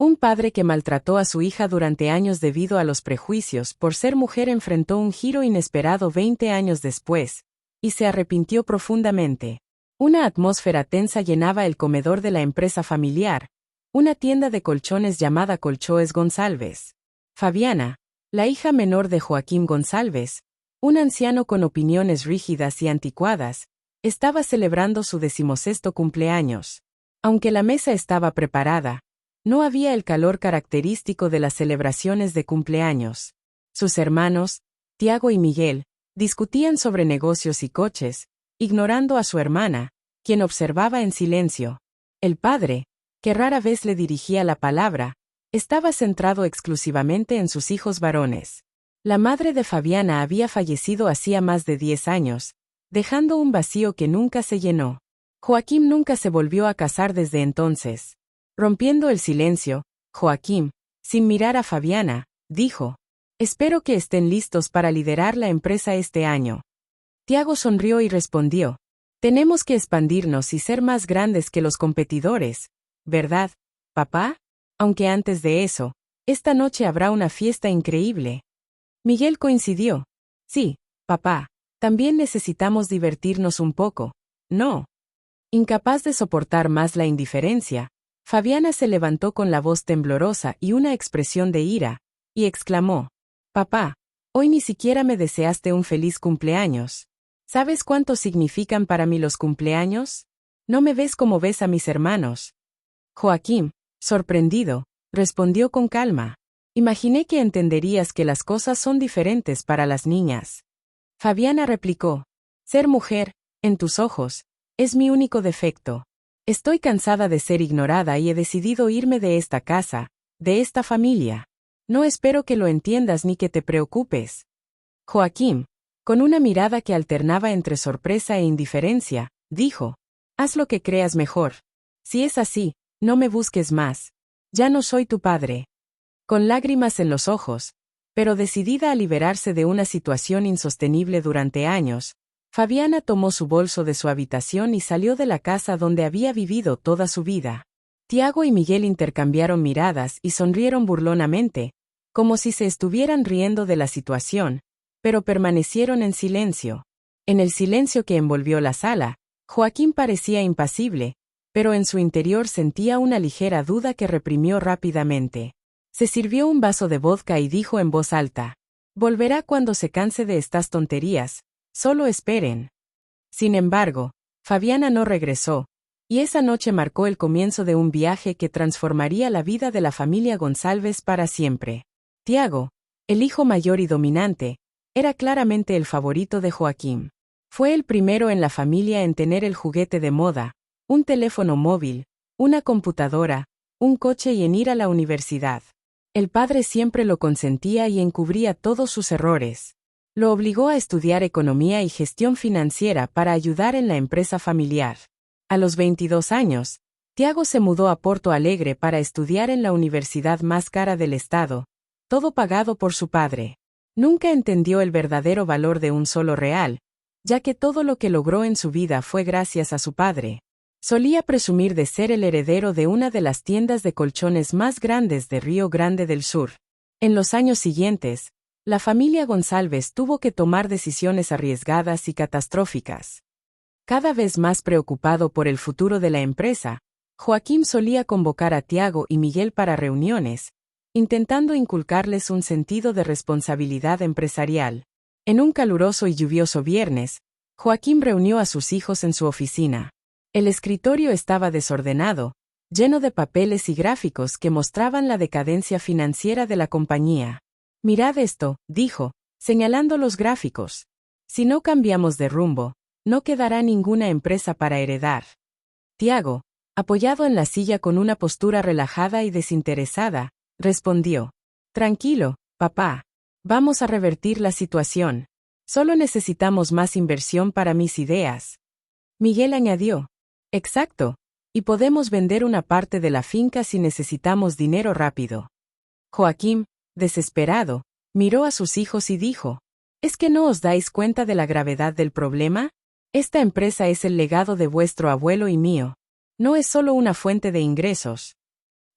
Un padre que maltrató a su hija durante años debido a los prejuicios por ser mujer enfrentó un giro inesperado 20 años después, y se arrepintió profundamente. Una atmósfera tensa llenaba el comedor de la empresa familiar, una tienda de colchones llamada Colchones González. Fabiana, la hija menor de Joaquín González, un anciano con opiniones rígidas y anticuadas, estaba celebrando su 16º cumpleaños. Aunque la mesa estaba preparada, no había el calor característico de las celebraciones de cumpleaños. Sus hermanos, Tiago y Miguel, discutían sobre negocios y coches, ignorando a su hermana, quien observaba en silencio. El padre, que rara vez le dirigía la palabra, estaba centrado exclusivamente en sus hijos varones. La madre de Fabiana había fallecido hacía más de 10 años, dejando un vacío que nunca se llenó. Joaquín nunca se volvió a casar desde entonces. Rompiendo el silencio, Joaquín, sin mirar a Fabiana, dijo: «Espero que estén listos para liderar la empresa este año». Tiago sonrió y respondió: «Tenemos que expandirnos y ser más grandes que los competidores, ¿verdad, papá? Aunque antes de eso, esta noche habrá una fiesta increíble». Miguel coincidió: «Sí, papá, también necesitamos divertirnos un poco, ¿no?». Incapaz de soportar más la indiferencia, Fabiana se levantó con la voz temblorosa y una expresión de ira, y exclamó: «Papá, hoy ni siquiera me deseaste un feliz cumpleaños. ¿Sabes cuánto significan para mí los cumpleaños? No me ves como ves a mis hermanos». Joaquín, sorprendido, respondió con calma: «Imaginé que entenderías que las cosas son diferentes para las niñas». Fabiana replicó: «Ser mujer, en tus ojos, es mi único defecto. Estoy cansada de ser ignorada y he decidido irme de esta casa, de esta familia. No espero que lo entiendas ni que te preocupes». Joaquín, con una mirada que alternaba entre sorpresa e indiferencia, dijo: «Haz lo que creas mejor. Si es así, no me busques más. Ya no soy tu padre». Con lágrimas en los ojos, pero decidida a liberarse de una situación insostenible durante años, Fabiana tomó su bolso de su habitación y salió de la casa donde había vivido toda su vida. Tiago y Miguel intercambiaron miradas y sonrieron burlonamente, como si se estuvieran riendo de la situación, pero permanecieron en silencio. En el silencio que envolvió la sala, Joaquín parecía impasible, pero en su interior sentía una ligera duda que reprimió rápidamente. Se sirvió un vaso de vodka y dijo en voz alta: «Volverá cuando se canse de estas tonterías. Solo esperen». Sin embargo, Fabiana no regresó, y esa noche marcó el comienzo de un viaje que transformaría la vida de la familia González para siempre. Tiago, el hijo mayor y dominante, era claramente el favorito de Joaquín. Fue el primero en la familia en tener el juguete de moda, un teléfono móvil, una computadora, un coche y en ir a la universidad. El padre siempre lo consentía y encubría todos sus errores. Lo obligó a estudiar economía y gestión financiera para ayudar en la empresa familiar. A los 22 años, Tiago se mudó a Porto Alegre para estudiar en la universidad más cara del estado, todo pagado por su padre. Nunca entendió el verdadero valor de un solo real, ya que todo lo que logró en su vida fue gracias a su padre. Solía presumir de ser el heredero de una de las tiendas de colchones más grandes de Río Grande del Sur. En los años siguientes, la familia González tuvo que tomar decisiones arriesgadas y catastróficas. Cada vez más preocupado por el futuro de la empresa, Joaquín solía convocar a Tiago y Miguel para reuniones, intentando inculcarles un sentido de responsabilidad empresarial. En un caluroso y lluvioso viernes, Joaquín reunió a sus hijos en su oficina. El escritorio estaba desordenado, lleno de papeles y gráficos que mostraban la decadencia financiera de la compañía. «Mirad esto», dijo, señalando los gráficos. «Si no cambiamos de rumbo, no quedará ninguna empresa para heredar». Tiago, apoyado en la silla con una postura relajada y desinteresada, respondió: «Tranquilo, papá. Vamos a revertir la situación. Solo necesitamos más inversión para mis ideas». Miguel añadió: «Exacto. Y podemos vender una parte de la finca si necesitamos dinero rápido». Joaquín, desesperado, miró a sus hijos y dijo: «¿Es que no os dais cuenta de la gravedad del problema? Esta empresa es el legado de vuestro abuelo y mío. No es solo una fuente de ingresos.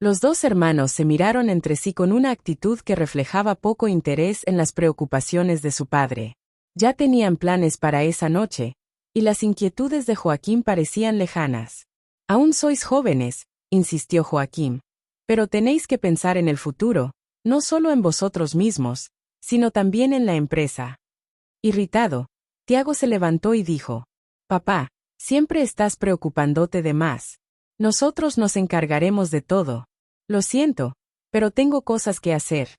Los dos hermanos se miraron entre sí con una actitud que reflejaba poco interés en las preocupaciones de su padre. Ya tenían planes para esa noche, y las inquietudes de Joaquín parecían lejanas. Aún sois jóvenes, insistió Joaquín, pero tenéis que pensar en el futuro, no solo en vosotros mismos, sino también en la empresa. Irritado, Tiago se levantó y dijo: Papá, siempre estás preocupándote de más. Nosotros nos encargaremos de todo. Lo siento, pero tengo cosas que hacer.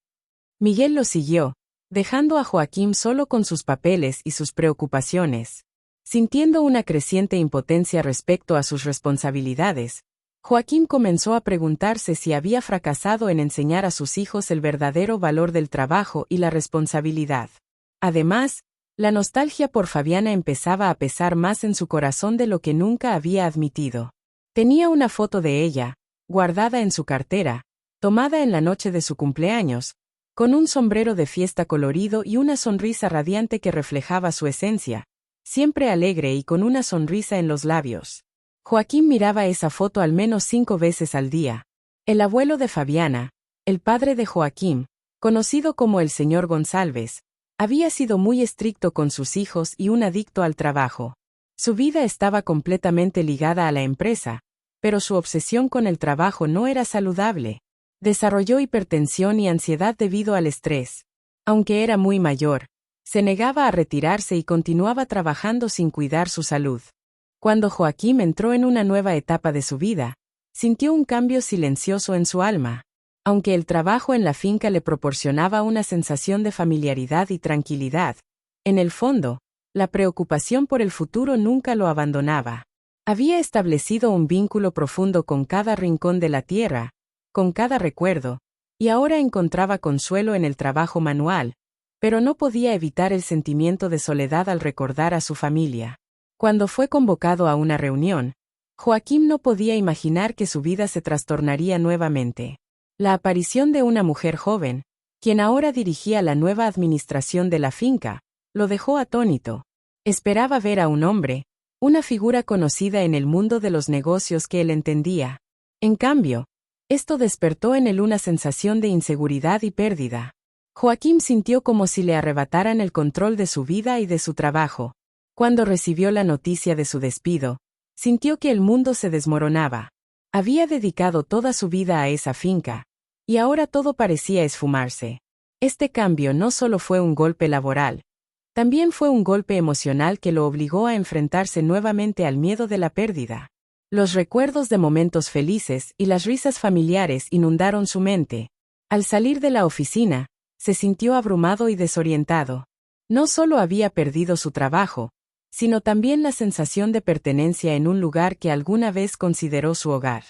Miguel lo siguió, dejando a Joaquín solo con sus papeles y sus preocupaciones. Sintiendo una creciente impotencia respecto a sus responsabilidades, Joaquín comenzó a preguntarse si había fracasado en enseñar a sus hijos el verdadero valor del trabajo y la responsabilidad. Además, la nostalgia por Fabiana empezaba a pesar más en su corazón de lo que nunca había admitido. Tenía una foto de ella, guardada en su cartera, tomada en la noche de su cumpleaños, con un sombrero de fiesta colorido y una sonrisa radiante que reflejaba su esencia, siempre alegre y con una sonrisa en los labios. Joaquín miraba esa foto al menos 5 veces al día. El abuelo de Fabiana, el padre de Joaquín, conocido como el señor González, había sido muy estricto con sus hijos y un adicto al trabajo. Su vida estaba completamente ligada a la empresa, pero su obsesión con el trabajo no era saludable. Desarrolló hipertensión y ansiedad debido al estrés. Aunque era muy mayor, se negaba a retirarse y continuaba trabajando sin cuidar su salud. Cuando Joaquín entró en una nueva etapa de su vida, sintió un cambio silencioso en su alma. Aunque el trabajo en la finca le proporcionaba una sensación de familiaridad y tranquilidad, en el fondo, la preocupación por el futuro nunca lo abandonaba. Había establecido un vínculo profundo con cada rincón de la tierra, con cada recuerdo, y ahora encontraba consuelo en el trabajo manual, pero no podía evitar el sentimiento de soledad al recordar a su familia. Cuando fue convocado a una reunión, Joaquín no podía imaginar que su vida se trastornaría nuevamente. La aparición de una mujer joven, quien ahora dirigía la nueva administración de la finca, lo dejó atónito. Esperaba ver a un hombre, una figura conocida en el mundo de los negocios que él entendía. En cambio, esto despertó en él una sensación de inseguridad y pérdida. Joaquín sintió como si le arrebataran el control de su vida y de su trabajo. Cuando recibió la noticia de su despido, sintió que el mundo se desmoronaba. Había dedicado toda su vida a esa finca, y ahora todo parecía esfumarse. Este cambio no solo fue un golpe laboral, también fue un golpe emocional que lo obligó a enfrentarse nuevamente al miedo de la pérdida. Los recuerdos de momentos felices y las risas familiares inundaron su mente. Al salir de la oficina, se sintió abrumado y desorientado. No solo había perdido su trabajo, sino también la sensación de pertenencia en un lugar que alguna vez consideró su hogar.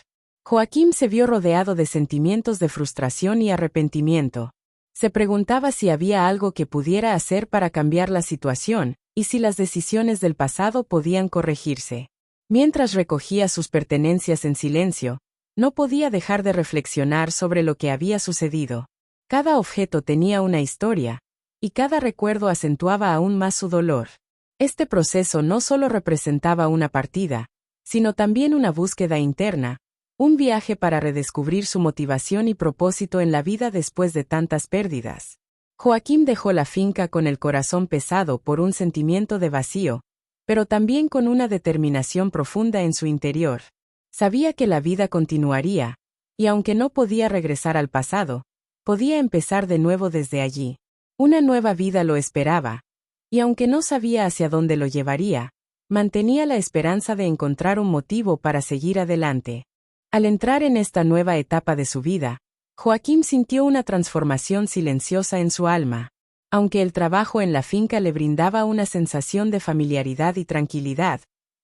Joaquín se vio rodeado de sentimientos de frustración y arrepentimiento. Se preguntaba si había algo que pudiera hacer para cambiar la situación, y si las decisiones del pasado podían corregirse. Mientras recogía sus pertenencias en silencio, no podía dejar de reflexionar sobre lo que había sucedido. Cada objeto tenía una historia, y cada recuerdo acentuaba aún más su dolor. Este proceso no solo representaba una partida, sino también una búsqueda interna, un viaje para redescubrir su motivación y propósito en la vida después de tantas pérdidas. Joaquín dejó la finca con el corazón pesado por un sentimiento de vacío, pero también con una determinación profunda en su interior. Sabía que la vida continuaría, y aunque no podía regresar al pasado, podía empezar de nuevo desde allí. Una nueva vida lo esperaba, y aunque no sabía hacia dónde lo llevaría, mantenía la esperanza de encontrar un motivo para seguir adelante. Al entrar en esta nueva etapa de su vida, Joaquín sintió una transformación silenciosa en su alma. Aunque el trabajo en la finca le brindaba una sensación de familiaridad y tranquilidad,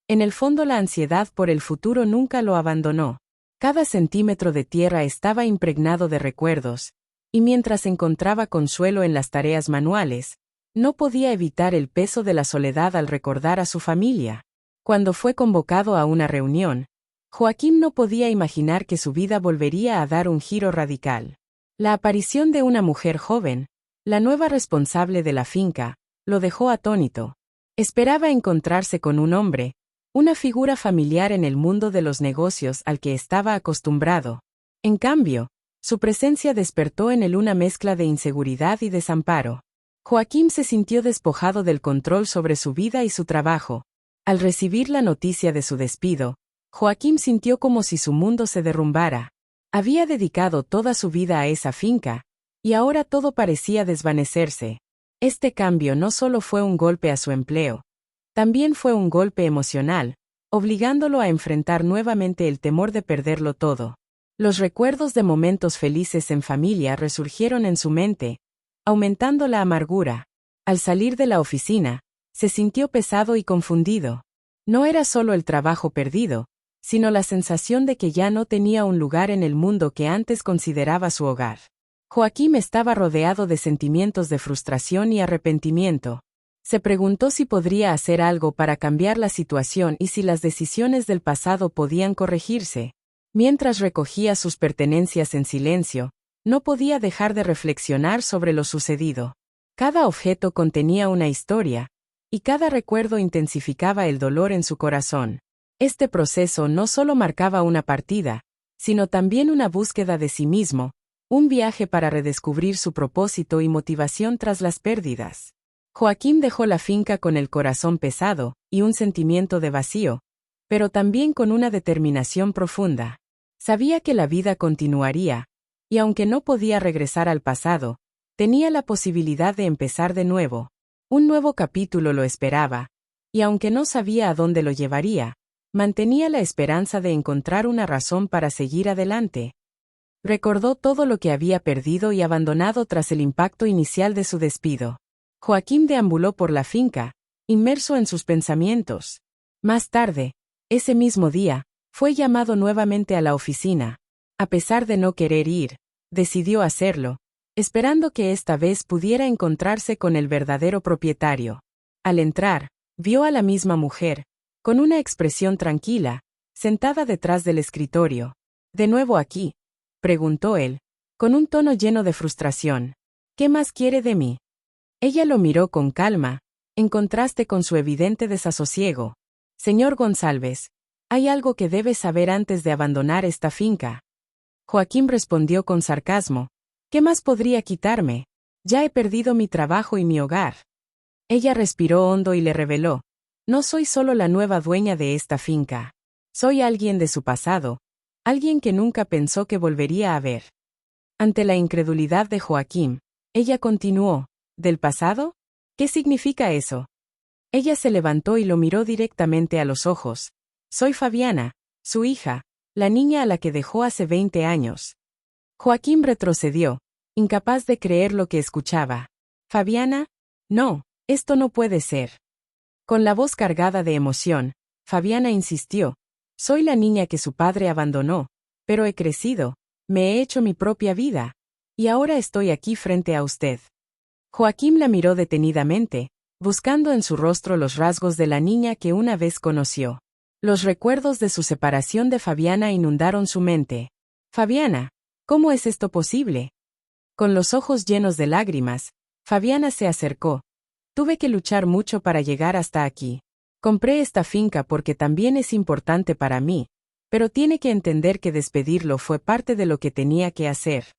en el fondo la ansiedad por el futuro nunca lo abandonó. Cada centímetro de tierra estaba impregnado de recuerdos, y mientras encontraba consuelo en las tareas manuales, no podía evitar el peso de la soledad al recordar a su familia. Cuando fue convocado a una reunión, Joaquín no podía imaginar que su vida volvería a dar un giro radical. La aparición de una mujer joven, la nueva responsable de la finca, lo dejó atónito. Esperaba encontrarse con un hombre, una figura familiar en el mundo de los negocios al que estaba acostumbrado. En cambio, su presencia despertó en él una mezcla de inseguridad y desamparo. Joaquín se sintió despojado del control sobre su vida y su trabajo. Al recibir la noticia de su despido, Joaquín sintió como si su mundo se derrumbara. Había dedicado toda su vida a esa finca, y ahora todo parecía desvanecerse. Este cambio no solo fue un golpe a su empleo, también fue un golpe emocional, obligándolo a enfrentar nuevamente el temor de perderlo todo. Los recuerdos de momentos felices en familia resurgieron en su mente, aumentando la amargura. Al salir de la oficina, se sintió pesado y confundido. No era solo el trabajo perdido, sino la sensación de que ya no tenía un lugar en el mundo que antes consideraba su hogar. Joaquín estaba rodeado de sentimientos de frustración y arrepentimiento. Se preguntó si podría hacer algo para cambiar la situación y si las decisiones del pasado podían corregirse. Mientras recogía sus pertenencias en silencio, no podía dejar de reflexionar sobre lo sucedido. Cada objeto contenía una historia, y cada recuerdo intensificaba el dolor en su corazón. Este proceso no solo marcaba una partida, sino también una búsqueda de sí mismo, un viaje para redescubrir su propósito y motivación tras las pérdidas. Joaquín dejó la finca con el corazón pesado y un sentimiento de vacío, pero también con una determinación profunda. Sabía que la vida continuaría, y aunque no podía regresar al pasado, tenía la posibilidad de empezar de nuevo. Un nuevo capítulo lo esperaba, y aunque no sabía a dónde lo llevaría, mantenía la esperanza de encontrar una razón para seguir adelante. Recordó todo lo que había perdido y abandonado tras el impacto inicial de su despido. Joaquín deambuló por la finca, inmerso en sus pensamientos. Más tarde, ese mismo día, fue llamado nuevamente a la oficina. A pesar de no querer ir, decidió hacerlo, esperando que esta vez pudiera encontrarse con el verdadero propietario. Al entrar, vio a la misma mujer, con una expresión tranquila, sentada detrás del escritorio. «¿De nuevo aquí?», preguntó él, con un tono lleno de frustración. «¿Qué más quiere de mí?». Ella lo miró con calma, en contraste con su evidente desasosiego. «Señor González, hay algo que debe saber antes de abandonar esta finca». Joaquín respondió con sarcasmo. «¿Qué más podría quitarme? Ya he perdido mi trabajo y mi hogar». Ella respiró hondo y le reveló. «No soy solo la nueva dueña de esta finca. Soy alguien de su pasado, alguien que nunca pensó que volvería a ver». Ante la incredulidad de Joaquín, ella continuó. «¿Del pasado? ¿Qué significa eso?». Ella se levantó y lo miró directamente a los ojos. «Soy Fabiana, su hija, la niña a la que dejó hace 20 años». Joaquín retrocedió, incapaz de creer lo que escuchaba. «¿Fabiana? No, esto no puede ser». Con la voz cargada de emoción, Fabiana insistió. «Soy la niña que su padre abandonó, pero he crecido, me he hecho mi propia vida, y ahora estoy aquí frente a usted». Joaquín la miró detenidamente, buscando en su rostro los rasgos de la niña que una vez conoció. Los recuerdos de su separación de Fabiana inundaron su mente. «Fabiana, ¿cómo es esto posible?». Con los ojos llenos de lágrimas, Fabiana se acercó. «Tuve que luchar mucho para llegar hasta aquí. Compré esta finca porque también es importante para mí, pero tiene que entender que despedirlo fue parte de lo que tenía que hacer».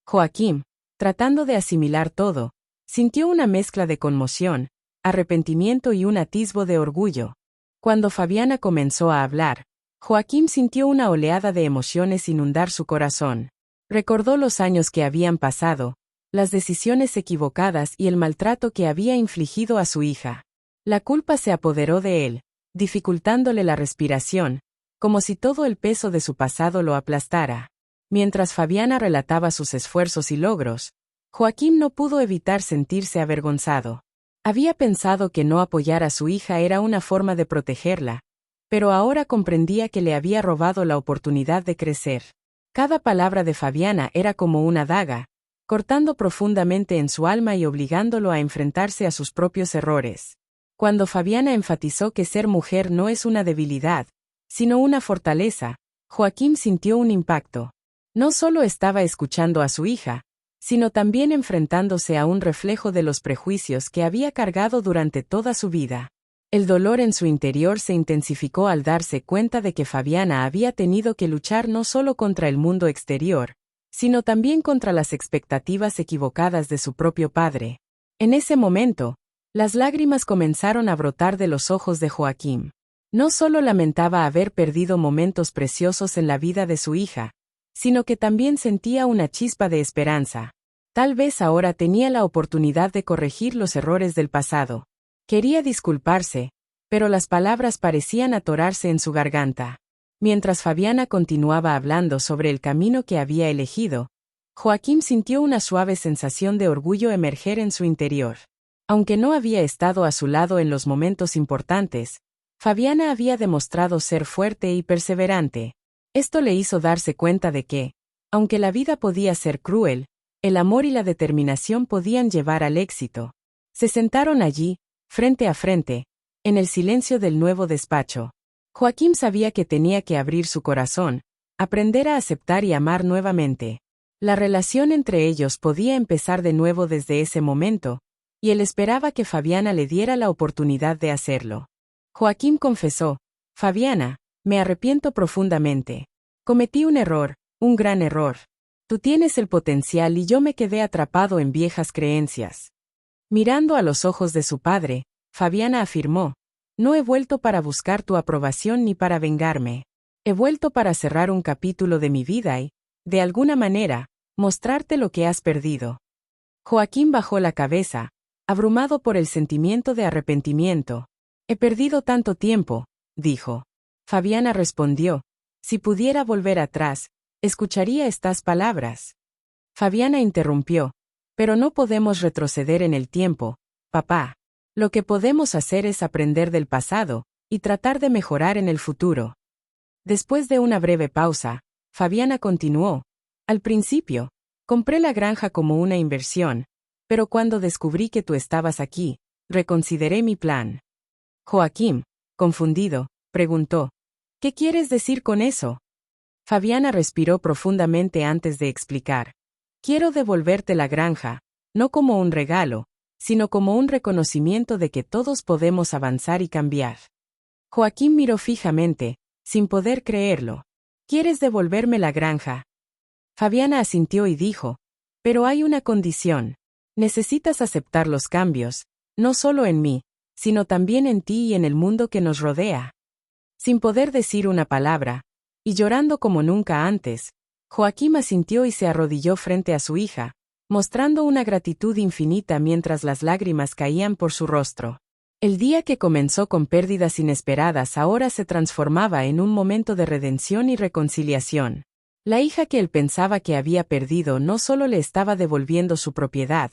Joaquín, tratando de asimilar todo, sintió una mezcla de conmoción, arrepentimiento y un atisbo de orgullo. Cuando Fabiana comenzó a hablar, Joaquín sintió una oleada de emociones inundar su corazón. Recordó los años que habían pasado, las decisiones equivocadas y el maltrato que había infligido a su hija. La culpa se apoderó de él, dificultándole la respiración, como si todo el peso de su pasado lo aplastara. Mientras Fabiana relataba sus esfuerzos y logros, Joaquín no pudo evitar sentirse avergonzado. Había pensado que no apoyar a su hija era una forma de protegerla, pero ahora comprendía que le había robado la oportunidad de crecer. Cada palabra de Fabiana era como una daga, cortando profundamente en su alma y obligándolo a enfrentarse a sus propios errores. Cuando Fabiana enfatizó que ser mujer no es una debilidad, sino una fortaleza, Joaquín sintió un impacto. No solo estaba escuchando a su hija, sino también enfrentándose a un reflejo de los prejuicios que había cargado durante toda su vida. El dolor en su interior se intensificó al darse cuenta de que Fabiana había tenido que luchar no solo contra el mundo exterior, sino también contra las expectativas equivocadas de su propio padre. En ese momento, las lágrimas comenzaron a brotar de los ojos de Joaquín. No solo lamentaba haber perdido momentos preciosos en la vida de su hija, sino que también sentía una chispa de esperanza. Tal vez ahora tenía la oportunidad de corregir los errores del pasado. Quería disculparse, pero las palabras parecían atorarse en su garganta. Mientras Fabiana continuaba hablando sobre el camino que había elegido, Joaquín sintió una suave sensación de orgullo emerger en su interior. Aunque no había estado a su lado en los momentos importantes, Fabiana había demostrado ser fuerte y perseverante. Esto le hizo darse cuenta de que, aunque la vida podía ser cruel, el amor y la determinación podían llevar al éxito. Se sentaron allí, frente a frente, en el silencio del nuevo despacho. Joaquín sabía que tenía que abrir su corazón, aprender a aceptar y amar nuevamente. La relación entre ellos podía empezar de nuevo desde ese momento, y él esperaba que Fabiana le diera la oportunidad de hacerlo. Joaquín confesó: Fabiana, me arrepiento profundamente. Cometí un error, un gran error. Tú tienes el potencial y yo me quedé atrapado en viejas creencias. Mirando a los ojos de su padre, Fabiana afirmó: no he vuelto para buscar tu aprobación ni para vengarme. He vuelto para cerrar un capítulo de mi vida y, de alguna manera, mostrarte lo que has perdido. Joaquín bajó la cabeza, abrumado por el sentimiento de arrepentimiento. He perdido tanto tiempo, dijo. Fabiana respondió: si pudiera volver atrás, escucharía estas palabras. Fabiana interrumpió: pero no podemos retroceder en el tiempo, papá. Lo que podemos hacer es aprender del pasado, y tratar de mejorar en el futuro. Después de una breve pausa, Fabiana continuó: al principio, compré la granja como una inversión, pero cuando descubrí que tú estabas aquí, reconsideré mi plan. Joaquín, confundido, preguntó: ¿qué quieres decir con eso? Fabiana respiró profundamente antes de explicar: quiero devolverte la granja, no como un regalo, sino como un reconocimiento de que todos podemos avanzar y cambiar. Joaquín miró fijamente, sin poder creerlo. ¿Quieres devolverme la granja? Fabiana asintió y dijo: pero hay una condición. Necesitas aceptar los cambios, no solo en mí, sino también en ti y en el mundo que nos rodea. Sin poder decir una palabra, y llorando como nunca antes, Joaquín asintió y se arrodilló frente a su hija, mostrando una gratitud infinita mientras las lágrimas caían por su rostro. El día que comenzó con pérdidas inesperadas ahora se transformaba en un momento de redención y reconciliación. La hija que él pensaba que había perdido no solo le estaba devolviendo su propiedad,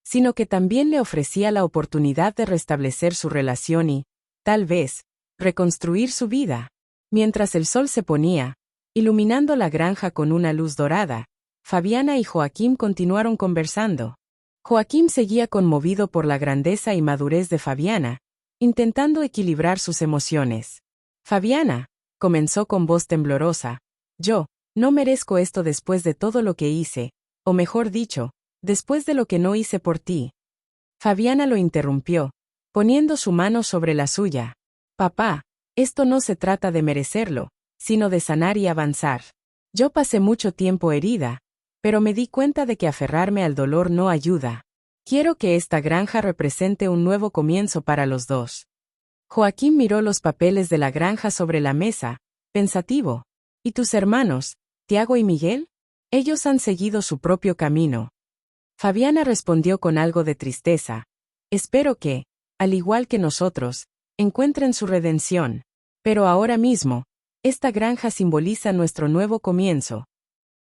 sino que también le ofrecía la oportunidad de restablecer su relación y, tal vez, reconstruir su vida. Mientras el sol se ponía, iluminando la granja con una luz dorada, Fabiana y Joaquín continuaron conversando. Joaquín seguía conmovido por la grandeza y madurez de Fabiana, intentando equilibrar sus emociones. Fabiana, comenzó con voz temblorosa, yo, no merezco esto después de todo lo que hice, o mejor dicho, después de lo que no hice por ti. Fabiana lo interrumpió, poniendo su mano sobre la suya. Papá, esto no se trata de merecerlo, sino de sanar y avanzar. Yo pasé mucho tiempo herida, pero me di cuenta de que aferrarme al dolor no ayuda. Quiero que esta granja represente un nuevo comienzo para los dos. Joaquín miró los papeles de la granja sobre la mesa, pensativo. ¿Y tus hermanos, Tiago y Miguel? Ellos han seguido su propio camino. Fabiana respondió con algo de tristeza: espero que, al igual que nosotros, encuentren su redención. Pero ahora mismo, esta granja simboliza nuestro nuevo comienzo.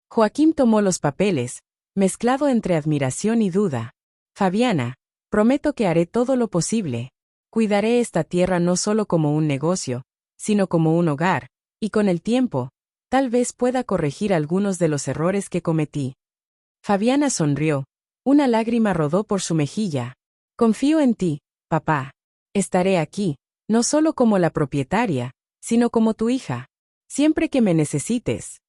Joaquín tomó los papeles, mezclado entre admiración y duda. Fabiana, prometo que haré todo lo posible. Cuidaré esta tierra no solo como un negocio, sino como un hogar, y con el tiempo, tal vez pueda corregir algunos de los errores que cometí. Fabiana sonrió. Una lágrima rodó por su mejilla. Confío en ti, papá. Estaré aquí, no solo como la propietaria, sino como tu hija, siempre que me necesites.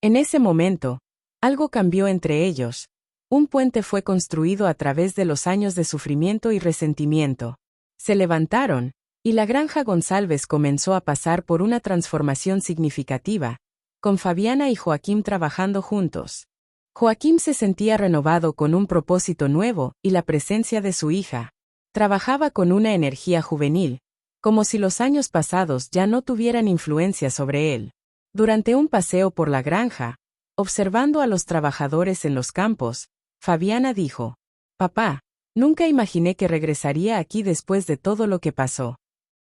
En ese momento, algo cambió entre ellos. Un puente fue construido a través de los años de sufrimiento y resentimiento. Se levantaron, Y la granja González comenzó a pasar por una transformación significativa, con Fabiana y Joaquín trabajando juntos. Joaquín se sentía renovado con un propósito nuevo y la presencia de su hija. Trabajaba con una energía juvenil, como si los años pasados ya no tuvieran influencia sobre él. Durante un paseo por la granja, observando a los trabajadores en los campos, Fabiana dijo: «Papá, nunca imaginé que regresaría aquí después de todo lo que pasó».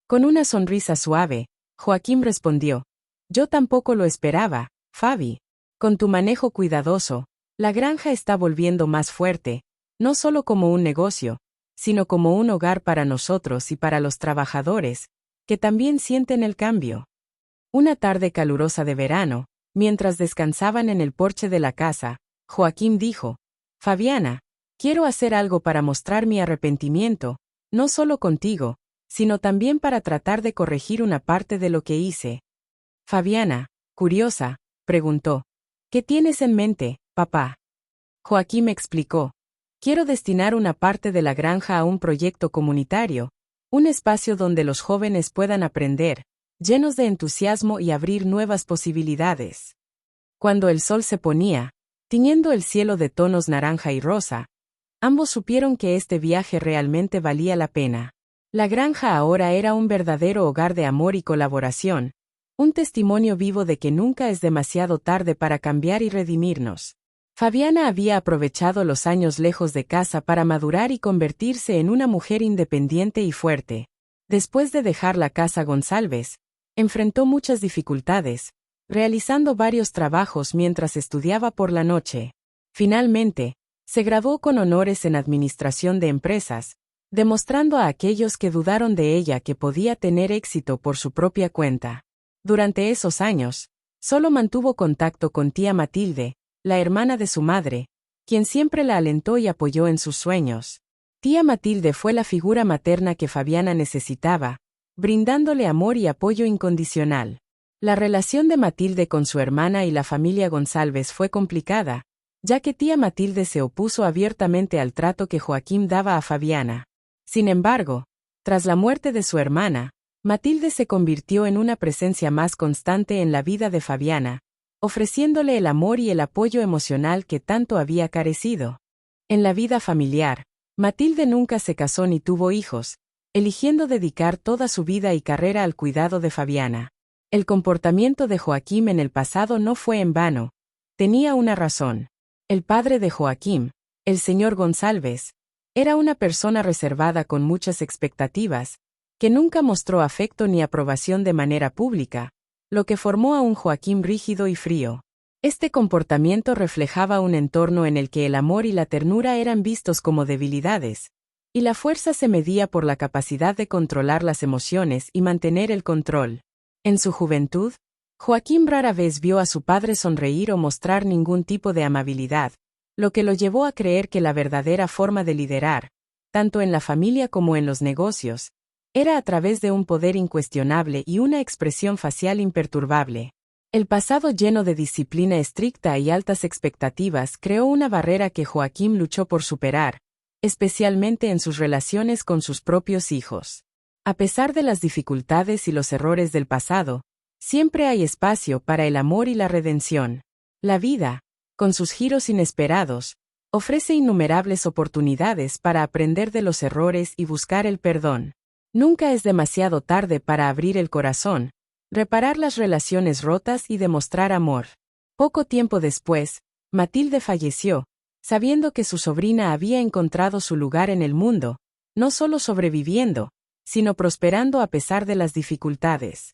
Con una sonrisa suave, Joaquín respondió: «Yo tampoco lo esperaba, Fabi. Con tu manejo cuidadoso, la granja está volviendo más fuerte, no solo como un negocio, sino como un hogar para nosotros y para los trabajadores, que también sienten el cambio». Una tarde calurosa de verano, mientras descansaban en el porche de la casa, Joaquín dijo: «Fabiana, quiero hacer algo para mostrar mi arrepentimiento, no solo contigo, sino también para tratar de corregir una parte de lo que hice». Fabiana, curiosa, preguntó: «¿Qué tienes en mente, papá?». Joaquín me explicó: «Quiero destinar una parte de la granja a un proyecto comunitario, un espacio donde los jóvenes puedan aprender, llenos de entusiasmo y abrir nuevas posibilidades». Cuando el sol se ponía, tiñendo el cielo de tonos naranja y rosa, ambos supieron que este viaje realmente valía la pena. La granja ahora era un verdadero hogar de amor y colaboración, un testimonio vivo de que nunca es demasiado tarde para cambiar y redimirnos. Fabiana había aprovechado los años lejos de casa para madurar y convertirse en una mujer independiente y fuerte. Después de dejar la casa González, enfrentó muchas dificultades, realizando varios trabajos mientras estudiaba por la noche. Finalmente, se graduó con honores en administración de empresas, demostrando a aquellos que dudaron de ella que podía tener éxito por su propia cuenta. Durante esos años, solo mantuvo contacto con tía Matilde, la hermana de su madre, quien siempre la alentó y apoyó en sus sueños. Tía Matilde fue la figura materna que Fabiana necesitaba, brindándole amor y apoyo incondicional. La relación de Matilde con su hermana y la familia González fue complicada, ya que tía Matilde se opuso abiertamente al trato que Joaquín daba a Fabiana. Sin embargo, tras la muerte de su hermana, Matilde se convirtió en una presencia más constante en la vida de Fabiana, ofreciéndole el amor y el apoyo emocional que tanto había carecido. En la vida familiar, Matilde nunca se casó ni tuvo hijos, eligiendo dedicar toda su vida y carrera al cuidado de Fabiana. El comportamiento de Joaquín en el pasado no fue en vano, tenía una razón. El padre de Joaquín, el señor González, era una persona reservada con muchas expectativas, que nunca mostró afecto ni aprobación de manera pública, lo que formó a un Joaquín rígido y frío. Este comportamiento reflejaba un entorno en el que el amor y la ternura eran vistos como debilidades, y la fuerza se medía por la capacidad de controlar las emociones y mantener el control. En su juventud, Joaquín rara vez vio a su padre sonreír o mostrar ningún tipo de amabilidad, lo que lo llevó a creer que la verdadera forma de liderar, tanto en la familia como en los negocios, era a través de un poder incuestionable y una expresión facial imperturbable. El pasado lleno de disciplina estricta y altas expectativas creó una barrera que Joaquín luchó por superar, especialmente en sus relaciones con sus propios hijos. A pesar de las dificultades y los errores del pasado, siempre hay espacio para el amor y la redención. La vida, con sus giros inesperados, ofrece innumerables oportunidades para aprender de los errores y buscar el perdón. Nunca es demasiado tarde para abrir el corazón, reparar las relaciones rotas y demostrar amor. Poco tiempo después, Matilde falleció, sabiendo que su sobrina había encontrado su lugar en el mundo, no solo sobreviviendo, sino prosperando a pesar de las dificultades.